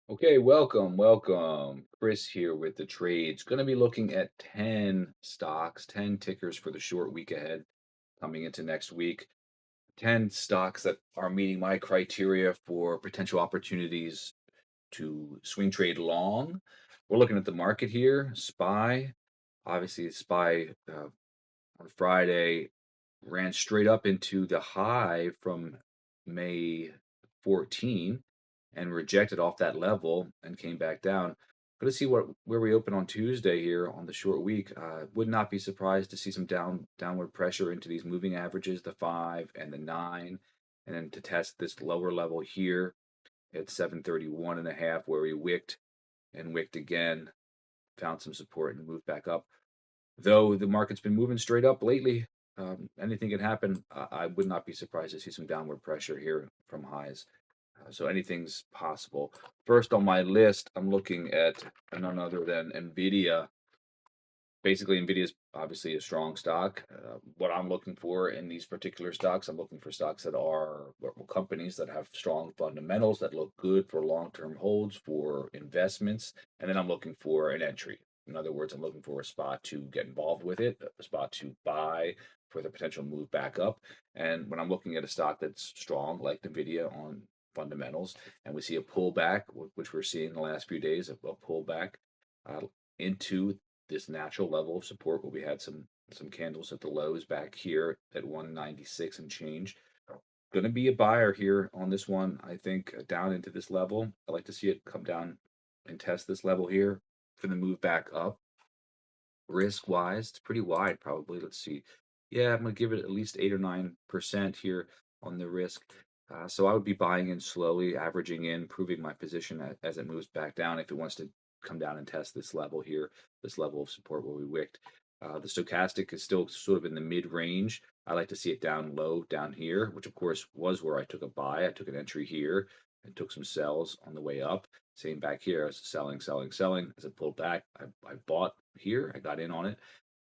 Okay, welcome. Chris here with the trades. Going to be looking at 10 stocks, 10 tickers for the short week ahead coming into next week. 10 stocks that are meeting my criteria for potential opportunities to swing trade long. We're looking at the market here. SPY, obviously, SPY on Friday ran straight up into the high from May 14 and rejected off that level and came back down. Going to see where we open on Tuesday here on the short week. Would not be surprised to see some downward pressure into these moving averages, the 5 and the 9, and then to test this lower level here at 731 and a half, where we wicked and wicked again, found some support and moved back up. Though the market's been moving straight up lately, anything can happen. I would not be surprised to see some downward pressure here from highs. So anything's possible. First on my list, I'm looking at none other than Nvidia. Basically, Nvidia is obviously a strong stock. What I'm looking for in these particular stocks, I'm looking for stocks that are companies that have strong fundamentals that look good for long-term holds for investments, and then I'm looking for an entry. In other words, I'm looking for a spot to get involved with it, a spot to buy for the potential move back up. And when I'm looking at a stock that's strong, like Nvidia on fundamentals, and we see a pullback, which we're seeing the last few days, a pullback uh, into this natural level of support where we had some candles at the lows back here at 196 and change. Going to be a buyer here on this one, I think, down into this level. I like to see it come down and test this level here for the move back up. Risk wise, it's pretty wide, probably. Let's see. Yeah, I'm going to give it at least 8 or 9% here on the risk. So I would be buying in slowly, averaging in, proving my position as it moves back down. If it wants to come down and test this level here, this level of support where we wicked. The stochastic is still sort of in the mid range. I like to see it down low down here, which of course was where I took a buy. I took an entry here and took some sells on the way up. Same back here, as selling. As it pulled back, I bought here. I got in on it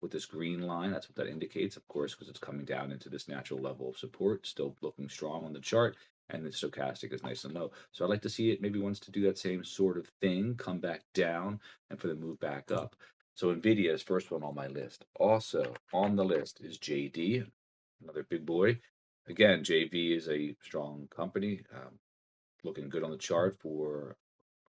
with this green line. That's what that indicates, of course, because it's coming down into this natural level of support, still looking strong on the chart, and the stochastic is nice and low. So I'd like to see it maybe wants to do that same sort of thing, come back down, and for the move back up. So Nvidia is first one on my list. Also on the list is JD, another big boy. Again, JV is a strong company, looking good on the chart for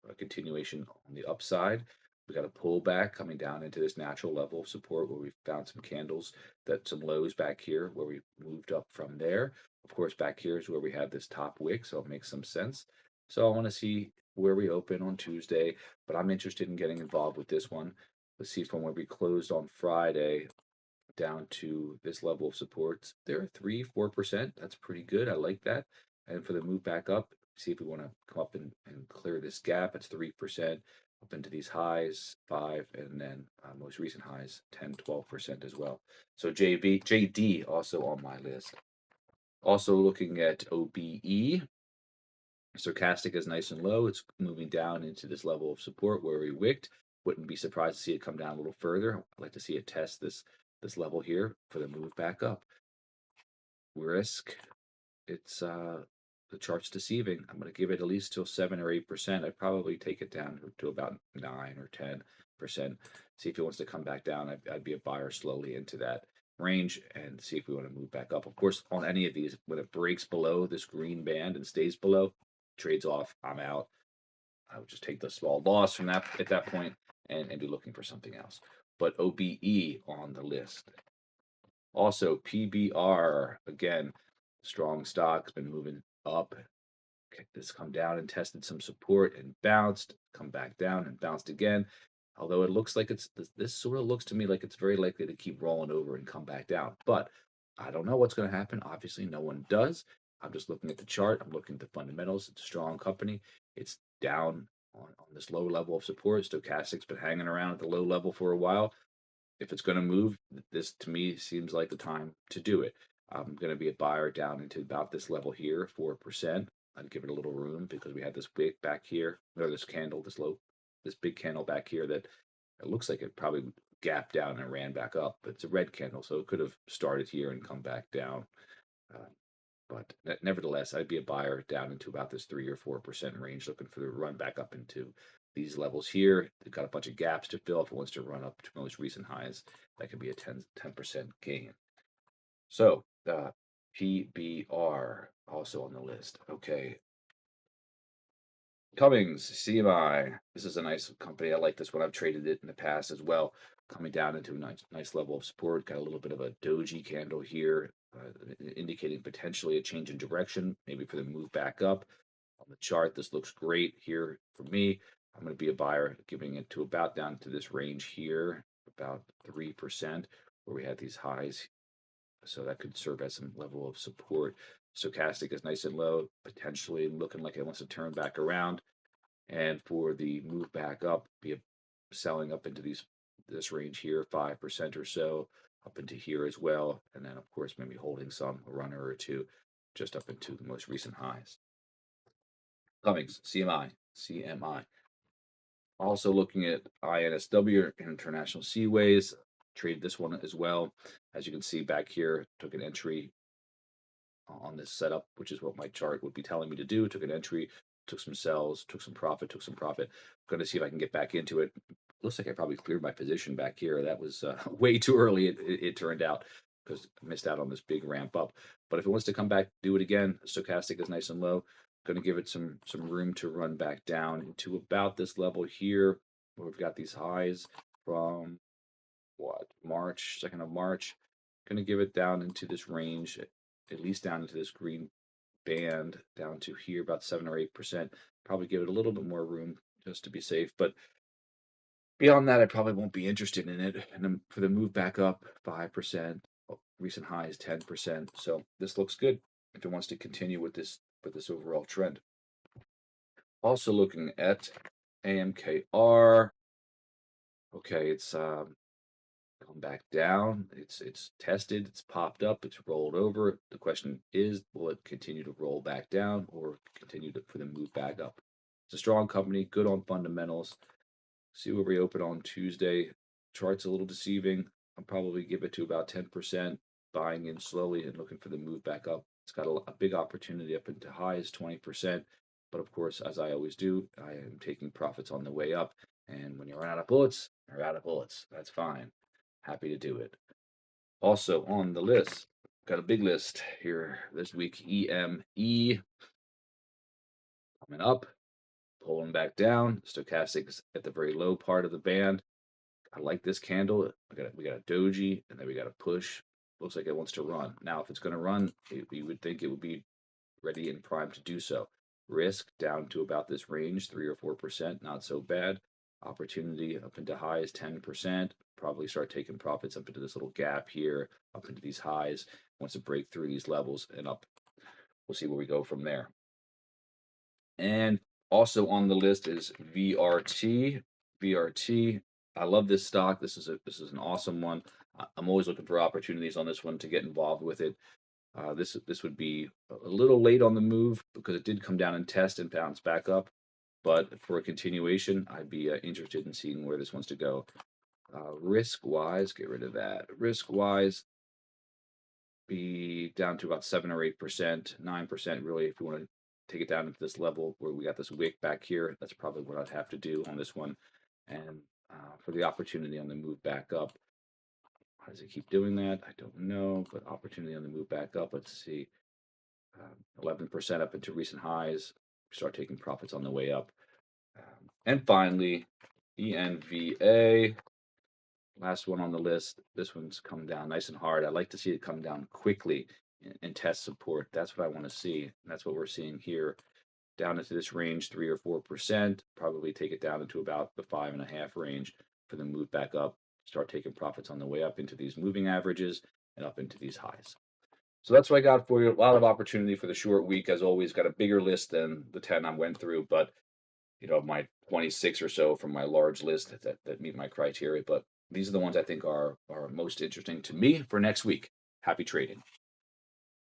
a continuation on the upside. We got a pullback coming down into this natural level of support where we found some candles, that some lows back here where we moved up from there. Of course, back here is where we had this top wick, so it makes some sense. So I want to see where we open on Tuesday, but I'm interested in getting involved with this one. Let's see from where we closed on Friday down to this level of supports. There are 3, 4%. That's pretty good. I like that. And for the move back up, see if we want to come up and clear this gap. It's 3% up into these highs, 5, and then most recent highs, 10, 12% as well. So JD also on my list. Also looking at OBE. Stochastic is nice and low. It's moving down into this level of support where we wicked. Wouldn't be surprised to see it come down a little further. I'd like to see it test this level here for the move back up. Risk, it's the chart's deceiving. I'm going to give it at least till 7 or 8%. I'd probably take it down to about 9 or 10%. See if it wants to come back down. I'd be a buyer slowly into that range and see if we want to move back up. Of course, on any of these, when it breaks below this green band and stays below, trades off, I'm out. I would just take the small loss from that at that point and be looking for something else. But OBE on the list. Also, PBR, again, strong stock's been moving up. This come down and tested some support and bounced, come back down and bounced again. Although it looks like this sort of looks to me like it's very likely to keep rolling over and come back down. But I don't know what's going to happen. Obviously, no one does. I'm just looking at the chart. I'm looking at the fundamentals. It's a strong company. It's down on this low level of support. Stochastic's been hanging around at the low level for a while. If it's going to move, this to me seems like the time to do it. I'm going to be a buyer down into about this level here, 4%. I'd give it a little room because we had this wick back here, or this candle, this big candle back here that it looks like it probably gapped down and ran back up. But it's a red candle, so it could have started here and come back down. Uh, But nevertheless, I'd be a buyer down into about this 3 or 4% range, looking for the run back up into these levels here. They've got a bunch of gaps to fill. If it wants to run up to most recent highs, that could be a 10% gain. So PBR also on the list. Okay. Cummings, CMI. This is a nice company. I like this one. I've traded it in the past as well. Coming down into a nice level of support. Got a little bit of a doji candle here, indicating potentially a change in direction, maybe for the move back up. On the chart, this looks great here for me. I'm going to be a buyer, giving it to about down to this range here, about 3%, where we had these highs. So that could serve as some level of support. Stochastic is nice and low, potentially looking like it wants to turn back around. And for the move back up, be selling up into this range here, 5% or so, up into here as well. And then, of course, maybe holding some, a runner or two, just up into the most recent highs. Cummings, CMI. Also looking at INSW, International Seaways. Traded this one as well. As you can see back here, took an entry on this setup, which is what my chart would be telling me to do. Took an entry, took some sells, took some profit, took some profit. Going to see if I can get back into it. Looks like I probably cleared my position back here. That was way too early, it turned out, because I missed out on this big ramp up. But if it wants to come back, do it again. Stochastic is nice and low. Going to give it some room to run back down into about this level here, where we've got these highs from what, March, 2nd of March. Going to give it down into this range, at least down into this green band, down to here about 7 or 8%. Probably give it a little bit more room just to be safe, but beyond that, I probably won't be interested in it. And then for the move back up, 5%, recent high is 10%. So this looks good if it wants to continue with this overall trend. Also looking at AMKR. Okay, it's come back down. It's tested. It's popped up. It's rolled over. The question is, will it continue to roll back down or continue for the move back up? It's a strong company, good on fundamentals. See where we open on Tuesday. Chart's a little deceiving. I'll probably give it to about 10%, buying in slowly and looking for the move back up. It's got a big opportunity up into highs, 20%. But of course, as I always do, I am taking profits on the way up. And when you run out of bullets, you're out of bullets. That's fine. Happy to do it. Also on the list, got a big list here this week. EME coming up, pulling back down. Stochastics at the very low part of the band. I like this candle. We got a doji, and then we got a push. Looks like it wants to run. Now, if it's going to run, you would think it would be ready and primed to do so. Risk down to about this range, 3 or 4%, not so bad. Opportunity up into highs, 10%. Probably start taking profits up into this little gap here, up into these highs. Wants to break through these levels and up. We'll see where we go from there. And also on the list is VRT. VRT. I love this stock. This is an awesome one. I'm always looking for opportunities on this one to get involved with it. This would be a little late on the move because it did come down and test and bounce back up. But for a continuation, I'd be interested in seeing where this wants to go. Risk wise, get rid of that. Risk wise, be down to about 7 or 8%, 9% really, if you want to take it down into this level where we got this wick back here. That's probably what I'd have to do on this one. And for the opportunity on the move back up, how does it keep doing that? I don't know, but opportunity on the move back up. Let's see, 11% up into recent highs. Start taking profits on the way up. And finally, ENVA. Last one on the list. This one's come down nice and hard. I'd like to see it come down quickly and test support. That's what I want to see. And that's what we're seeing here. Down into this range, 3 or 4%. Probably take it down into about the 5.5 range for the move back up. Start taking profits on the way up into these moving averages and up into these highs. So that's what I got for you. A lot of opportunity for the short week. As always, got a bigger list than the 10 I went through, but my 26 or so from my large list that meet my criteria. But these are the ones I think are most interesting to me for next week. Happy trading.